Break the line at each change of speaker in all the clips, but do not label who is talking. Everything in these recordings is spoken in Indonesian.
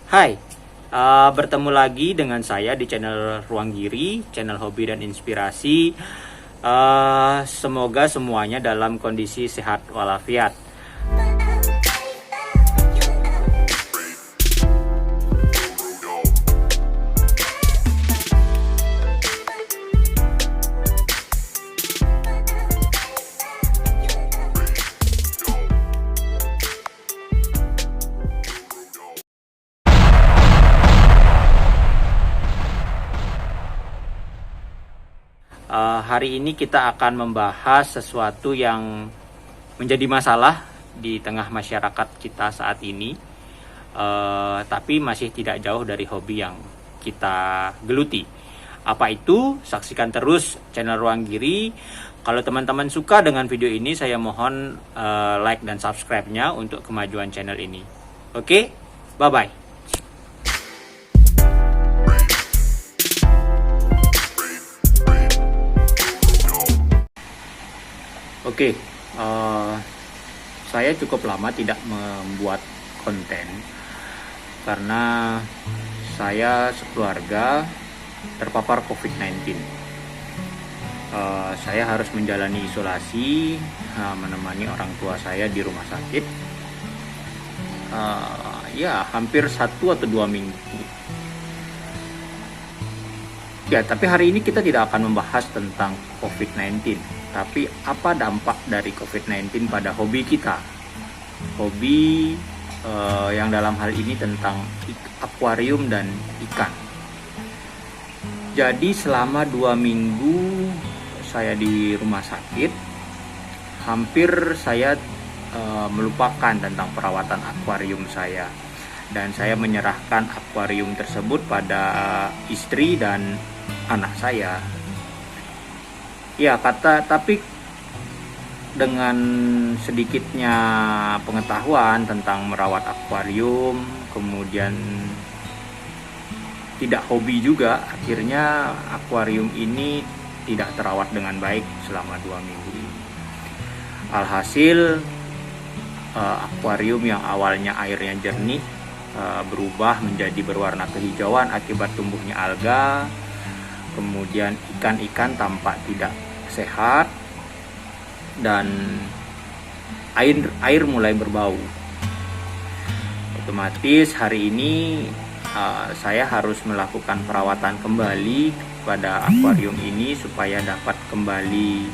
Hai, bertemu lagi dengan saya di channel Ruang Giri, channel hobi dan inspirasi. Semoga semuanya dalam kondisi sehat walafiat. Hari ini kita akan membahas sesuatu yang menjadi masalah di tengah masyarakat kita saat ini, tapi masih tidak jauh dari hobi yang kita geluti. Apa itu? Saksikan terus channel Ruang Giri. Kalau teman-teman suka dengan video ini, saya mohon like dan subscribe-nya untuk kemajuan channel ini. Oke, bye-bye. Oke, saya cukup lama tidak membuat konten karena saya sekeluarga terpapar COVID-19. Saya harus menjalani isolasi, menemani orang tua saya di rumah sakit. Ya, hampir 1 atau 2 minggu. Ya, tapi hari ini kita tidak akan membahas tentang COVID-19, tapi apa dampak dari COVID-19 pada hobi kita. Hobi yang dalam hal ini tentang akuarium dan ikan. Jadi selama 2 minggu saya di rumah sakit, hampir saya melupakan tentang perawatan akuarium saya. Dan saya menyerahkan akuarium tersebut pada istri dan anak saya. Ya, tapi dengan sedikitnya pengetahuan tentang merawat akuarium, kemudian tidak hobi juga, akhirnya akuarium ini tidak terawat dengan baik selama 2 minggu ini. Alhasil akuarium yang awalnya airnya jernih berubah menjadi berwarna kehijauan akibat tumbuhnya alga. Kemudian ikan-ikan tampak tidak sehat dan air mulai berbau. Otomatis hari ini saya harus melakukan perawatan kembali pada akuarium ini supaya dapat kembali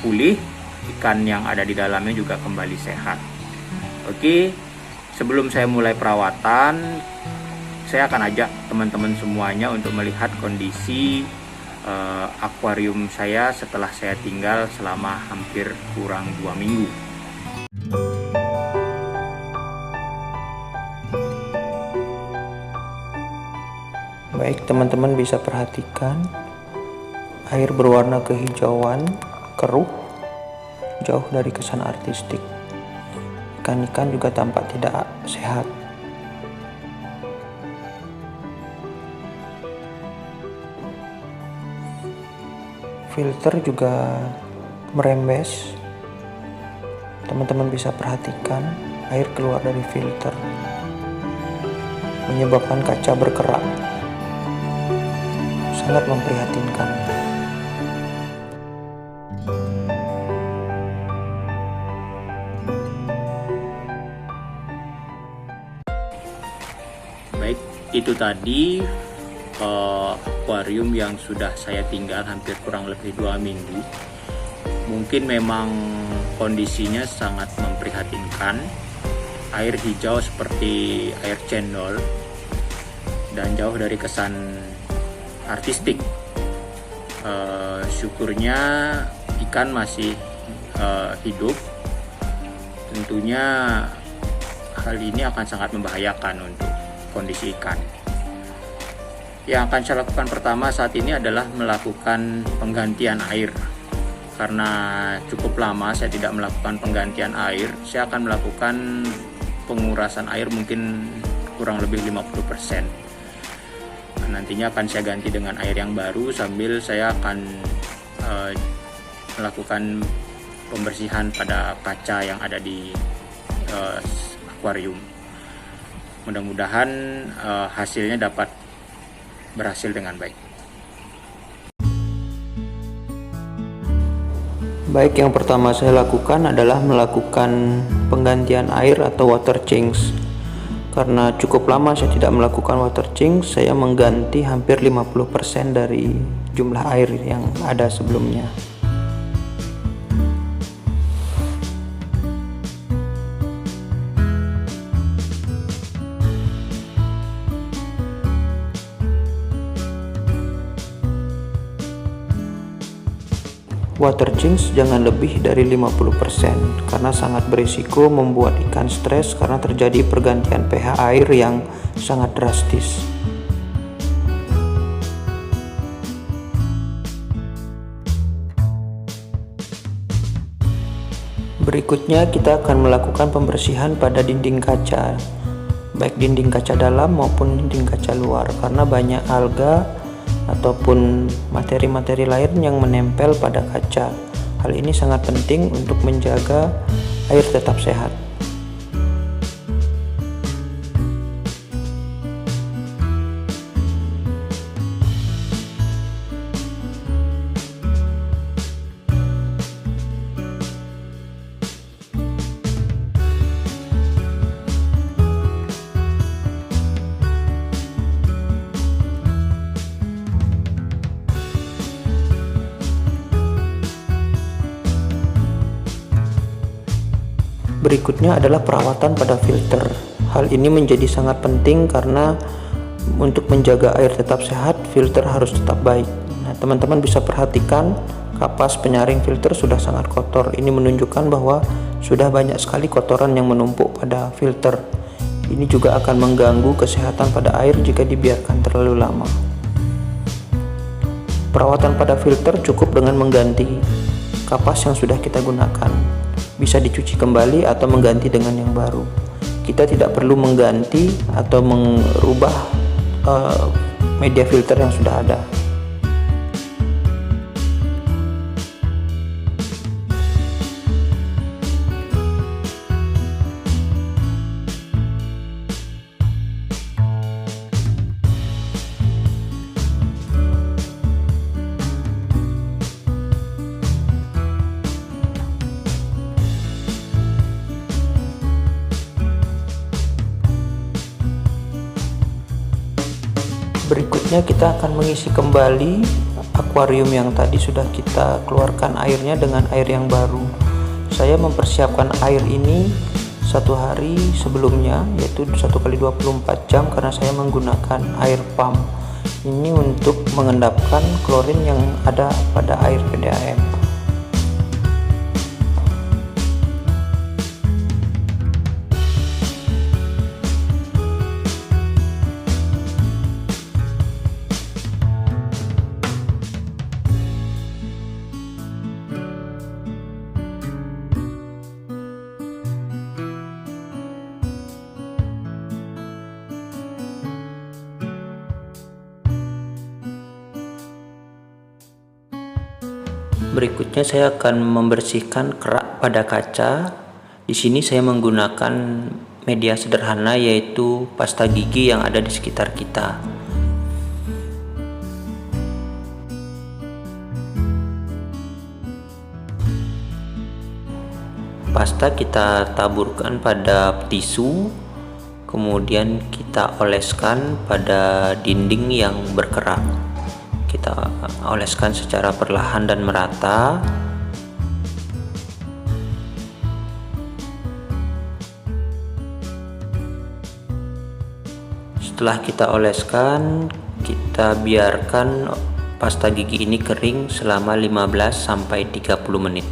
pulih, ikan yang ada di dalamnya juga kembali sehat. Oke, sebelum saya mulai perawatan, saya akan ajak teman-teman semuanya untuk melihat kondisi akuarium saya setelah saya tinggal selama hampir kurang 2 minggu.
Baik, teman-teman bisa perhatikan air berwarna kehijauan, keruh, jauh dari kesan artistik. Ikan-ikan juga tampak tidak sehat. Filter juga merembes. Teman-teman bisa perhatikan air keluar dari filter, menyebabkan kaca berkerak. Sangat memprihatinkan.
Baik, itu tadi akuarium yang sudah saya tinggal hampir kurang lebih 2 minggu. Mungkin memang kondisinya sangat memprihatinkan. Air hijau seperti air cendol dan jauh dari kesan artistik. Syukurnya ikan masih hidup. Tentunya hal ini akan sangat membahayakan untuk kondisi ikan. Yang akan saya lakukan pertama saat ini adalah melakukan penggantian air. Karena cukup lama saya tidak melakukan penggantian air, saya akan melakukan pengurasan air mungkin kurang lebih 50%. Nantinya akan saya ganti dengan air yang baru sambil saya akan melakukan pembersihan pada kaca yang ada di akuarium. Mudah-mudahan hasilnya dapat berhasil dengan baik.
Baik, yang pertama saya lakukan adalah melakukan penggantian air atau water change. Karena cukup lama saya tidak melakukan water change, saya mengganti hampir 50% dari jumlah air yang ada sebelumnya. Water change jangan lebih dari 50% karena sangat berisiko membuat ikan stres karena terjadi pergantian pH air yang sangat drastis. Berikutnya kita akan melakukan pembersihan pada dinding kaca, baik dinding kaca dalam maupun dinding kaca luar, karena banyak alga ataupun materi-materi lain yang menempel pada kaca. Hal ini sangat penting untuk menjaga air tetap sehat. Berikutnya adalah perawatan pada filter. Hal ini menjadi sangat penting karena untuk menjaga air tetap sehat, filter harus tetap baik. Nah, teman-teman bisa perhatikan kapas penyaring filter sudah sangat kotor. Ini menunjukkan bahwa sudah banyak sekali kotoran yang menumpuk pada filter. Ini juga akan mengganggu kesehatan pada air jika dibiarkan terlalu lama. Perawatan pada filter cukup dengan mengganti kapas yang sudah kita gunakan. Bisa dicuci kembali atau mengganti dengan yang baru. Kita tidak perlu mengganti atau merubah media filter yang sudah ada. Berikutnya kita akan mengisi kembali akuarium yang tadi sudah kita keluarkan airnya dengan air yang baru. Saya mempersiapkan air ini 1 hari sebelumnya, yaitu 1x24 jam karena saya menggunakan air pump. Ini untuk mengendapkan klorin yang ada pada air PDAM. Berikutnya saya akan membersihkan kerak pada kaca. Di sini saya menggunakan media sederhana yaitu pasta gigi yang ada di sekitar kita. Pasta kita taburkan pada tisu, kemudian kita oleskan pada dinding yang berkerak. Kita oleskan secara perlahan dan merata. Setelah kita oleskan, kita biarkan pasta gigi ini kering selama 15-30 menit.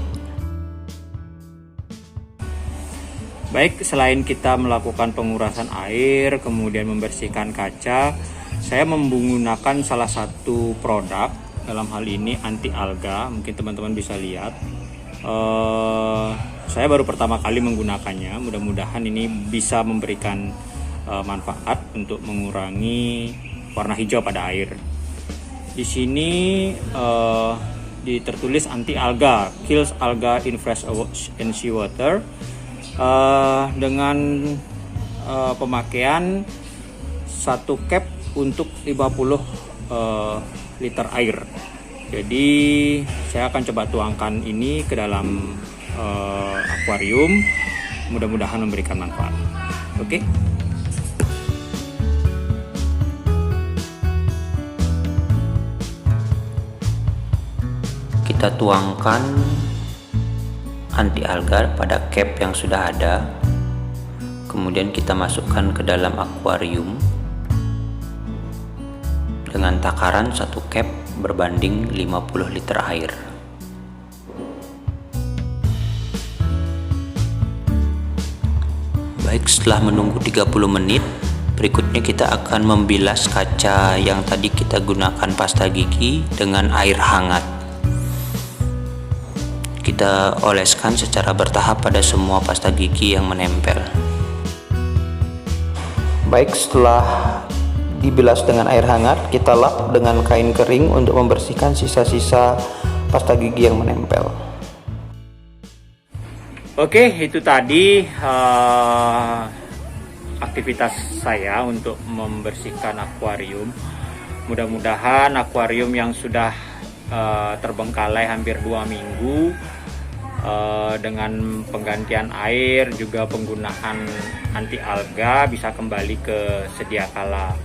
Baik, selain kita melakukan pengurasan air, kemudian membersihkan kaca, saya menggunakan salah satu produk, dalam hal ini anti alga. Mungkin teman-teman bisa lihat. Saya baru pertama kali menggunakannya. Mudah-mudahan ini bisa memberikan manfaat untuk mengurangi warna hijau pada air. Di sini tertulis anti alga, kills alga in fresh and seawater. Dengan pemakaian 1 cap untuk 50 liter air. Jadi saya akan coba tuangkan ini ke dalam akuarium, mudah-mudahan memberikan manfaat. Oke.
Kita tuangkan anti alga pada cap yang sudah ada, kemudian kita masukkan ke dalam akuarium dengan takaran 1 cap berbanding 50 liter air. Baik, setelah menunggu 30 menit, berikutnya kita akan membilas kaca yang tadi kita gunakan pasta gigi dengan air hangat. Kita oleskan secara bertahap pada semua pasta gigi yang menempel. Baik, setelah dibilas dengan air hangat, kita lap dengan kain kering untuk membersihkan sisa-sisa pasta gigi yang menempel.
Oke, itu tadi aktivitas saya untuk membersihkan akuarium. Mudah-mudahan akuarium yang sudah terbengkalai hampir 2 minggu dengan penggantian air juga penggunaan anti alga bisa kembali ke sedia kala.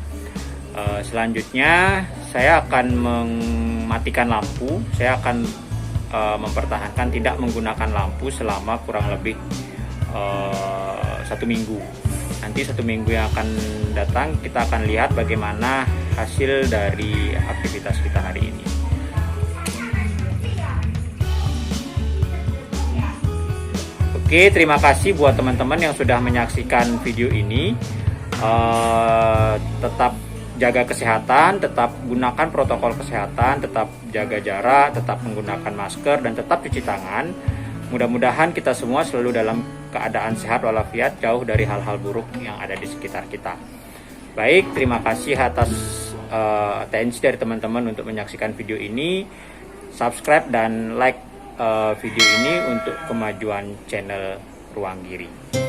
Selanjutnya saya akan mematikan lampu. Saya akan mempertahankan tidak menggunakan lampu selama kurang lebih 1 minggu. Nanti 1 minggu yang akan datang kita akan lihat bagaimana hasil dari aktivitas kita hari ini. Oke, terima kasih buat teman-teman yang sudah menyaksikan video ini. Tetap jaga kesehatan, tetap gunakan protokol kesehatan, tetap jaga jarak, tetap menggunakan masker, dan tetap cuci tangan. Mudah-mudahan kita semua selalu dalam keadaan sehat walafiat, jauh dari hal-hal buruk yang ada di sekitar kita. Baik, terima kasih atas atensi dari teman-teman untuk menyaksikan video ini. Subscribe dan like video ini untuk kemajuan channel Ruang Giri.